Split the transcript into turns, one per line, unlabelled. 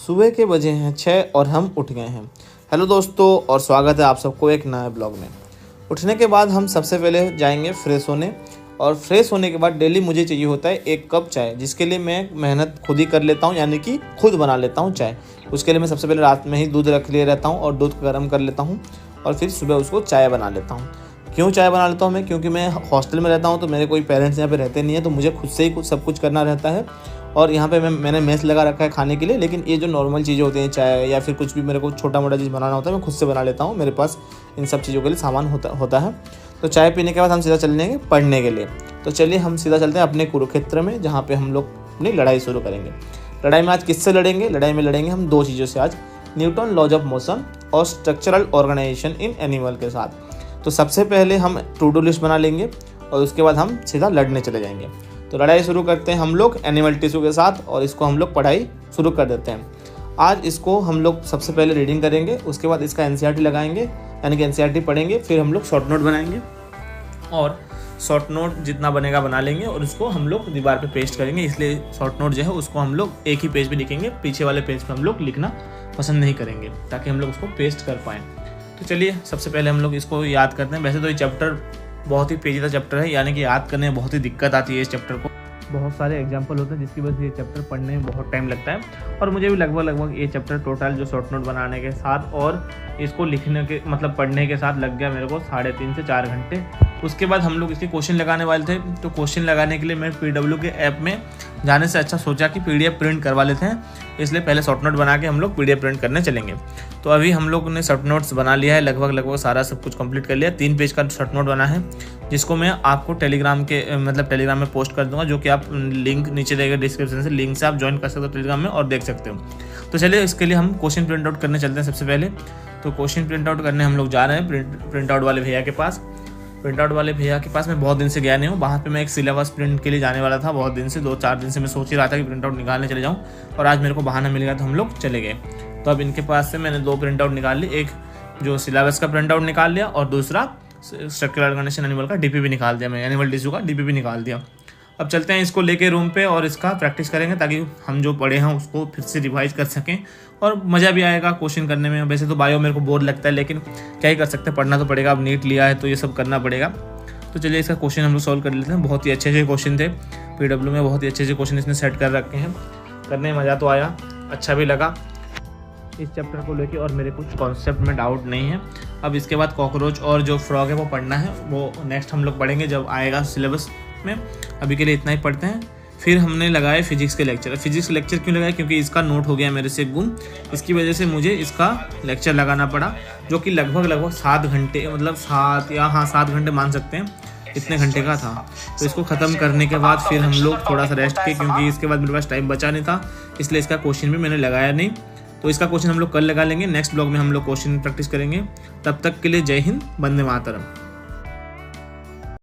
सुबह के बजे हैं 6 और हम उठ गए हैं। हेलो दोस्तों और स्वागत है आप सबको एक नए ब्लॉग में। उठने के बाद हम सबसे पहले जाएंगे फ्रेश होने, और फ्रेश होने के बाद डेली मुझे चाहिए होता है 1 कप चाय, जिसके लिए मैं मेहनत खुद ही कर लेता हूँ, यानी कि खुद बना लेता हूँ चाय। उसके लिए मैं सबसे पहले रात में ही दूध रख लिए रहता हूँ और दूध को गर्म कर लेता हूँ और फिर सुबह उसको चाय बना लेता हूँ। क्यों चाय बना लेता हूँ मैं? क्योंकि मैं हॉस्टल में रहता हूँ, तो मेरे कोई पेरेंट्स यहाँ पे रहते नहीं है, तो मुझे खुद से ही सब कुछ करना रहता है। और यहाँ पे मैंने मेस लगा रखा है खाने के लिए, लेकिन ये जो नॉर्मल चीज़ें होती हैं, चाय या फिर कुछ भी मेरे को छोटा मोटा चीज़ बनाना होता है, मैं खुद से बना लेता हूँ। मेरे पास इन सब चीज़ों के लिए सामान होता है। तो चाय पीने के बाद हम सीधा चलेंगे पढ़ने के लिए। तो चलिए हम सीधा चलते हैं अपने कुरुक्षेत्र में, जहाँ पे हम लोग अपनी लड़ाई शुरू करेंगे। लड़ाई में आज किससे लड़ेंगे? लड़ाई में लड़ेंगे हम 2 चीज़ों से आज, न्यूटन लॉज ऑफ मोशन और स्ट्रक्चरल ऑर्गेनाइजेशन इन एनिमल के साथ। तो सबसे पहले हम टू डू लिस्ट बना लेंगे और उसके बाद हम सीधा लड़ने चले जाएंगे। तो लड़ाई शुरू करते हैं हम लोग एनिमल टिश्यू के साथ, और इसको हम लोग पढ़ाई शुरू कर देते हैं। आज इसको हम लोग सबसे पहले रीडिंग करेंगे, उसके बाद इसका एनसीईआरटी लगाएंगे, यानी कि एनसीईआरटी पढ़ेंगे, फिर हम लोग शॉर्ट नोट बनाएंगे और शॉर्ट नोट जितना बनेगा बना लेंगे और उसको हम लोग दीवार पे पेस्ट करेंगे। इसलिए शॉर्ट नोट जो है उसको हम लोग एक ही पेज पे लिखेंगे, पीछे वाले पेज पे हम लोग लिखना पसंद नहीं करेंगे, ताकि हम लोग उसको पेस्ट कर पाएँ। तो चलिए सबसे पहले हम लोग इसको याद करते हैं। वैसे तो ये चैप्टर बहुत ही पेचीदा चैप्टर है, यानी कि याद करने में बहुत ही दिक्कत आती है इस चैप्टर को। बहुत सारे एग्जाम्पल होते हैं जिसकी वजह से ये चैप्टर पढ़ने में बहुत टाइम लगता है। और मुझे भी लगभग ये चैप्टर टोटल जो शॉर्ट नोट बनाने के साथ और इसको लिखने के मतलब पढ़ने के साथ लग गया मेरे को 3.5 से 4 घंटे। उसके बाद हम लोग इसके क्वेश्चन लगाने वाले थे, तो क्वेश्चन लगाने के लिए मैं PW के ऐप में जाने से अच्छा सोचा कि PDF प्रिंट करवा लेते हैं, इसलिए पहले शॉर्ट नोट बना के हम लोग PDF प्रिंट करने चलेंगे। तो अभी हम लोग ने शॉर्ट नोट्स बना लिया है, लगभग सारा सब कुछ कंप्लीट कर लिया। 3 पेज का शॉर्ट नोट बना है, जिसको मैं आपको टेलीग्राम में पोस्ट कर दूंगा, जो कि आप लिंक नीचे देगा डिस्क्रिप्शन से, लिंक से आप ज्वाइन कर सकते हो टेलीग्राम में और देख सकते हो। तो चलिए इसके लिए हम क्वेश्चन प्रिंट आउट करने चलते हैं सबसे पहले। तो क्वेश्चन प्रिंट आउट करने हम लोग जा रहे हैं प्रिंट आउट वाले भैया के पास। प्रिंट आउट वाले भैया के पास मैं बहुत दिन से गया नहीं हूँ। वहाँ पे मैं एक सिलेबस प्रिंट के लिए जाने वाला था, बहुत दिन से 2-4 दिन से मैं सोच ही रहा था कि प्रिंट आउट निकालने चले जाऊँ, और आज मेरे को बहाना मिल गया तो हम लोग चले गए। तो अब इनके पास से मैंने 2 प्रिंट आउट निकाल ली, एक जो सिलेबस का प्रिंट आउट निकाल लिया और दूसरा स्ट्रक्चरल ऑर्गेनाइजेशन एनिमल का DPP निकाल दिया, मैं एनिमल टिश्यू का DPP निकाल दिया। अब चलते हैं इसको लेके रूम पे और इसका प्रैक्टिस करेंगे, ताकि हम जो पढ़े हैं उसको फिर से रिवाइज कर सकें और मज़ा भी आएगा क्वेश्चन करने में। वैसे तो बायो मेरे को बोर लगता है, लेकिन क्या ही कर सकते हैं, पढ़ना तो पड़ेगा। अब नीट लिया है तो ये सब करना पड़ेगा। तो चलिए इसका क्वेश्चन हम लोग सॉल्व कर लेते हैं। बहुत ही अच्छे क्वेश्चन थे, PW में बहुत ही अच्छे क्वेश्चन इसने सेट कर रखे हैं। करने में मज़ा तो आया, अच्छा भी लगा इस चैप्टर को लेके, और मेरे कुछ कॉन्सेप्ट में डाउट नहीं है। अब इसके बाद कॉकरोच और जो फ्रॉग है वो पढ़ना है, वो नेक्स्ट हम लोग पढ़ेंगे जब आएगा सिलेबस में। अभी के लिए इतना ही पढ़ते हैं। फिर हमने लगाए फिजिक्स के लेक्चर। फिजिक्स के लेक्चर क्यों लगाए? क्योंकि इसका नोट हो गया मेरे से गुम, इसकी वजह से मुझे इसका लेक्चर लगाना पड़ा, जो कि लगभग 7 घंटे, मतलब 7 घंटे मान सकते हैं, इतने घंटे का था। तो इसको ख़त्म करने के बाद फिर हम लोग थोड़ा सा रेस्ट किए, क्योंकि इसके बाद मेरे पास टाइम बचा नहीं था, इसलिए इसका क्वेश्चन भी मैंने लगाया नहीं। तो इसका क्वेश्चन हम लोग कल लगा लेंगे। नेक्स्ट ब्लॉग में हम लोग क्वेश्चन प्रैक्टिस करेंगे। तब तक के लिए जय हिंद, वंदे मातरम।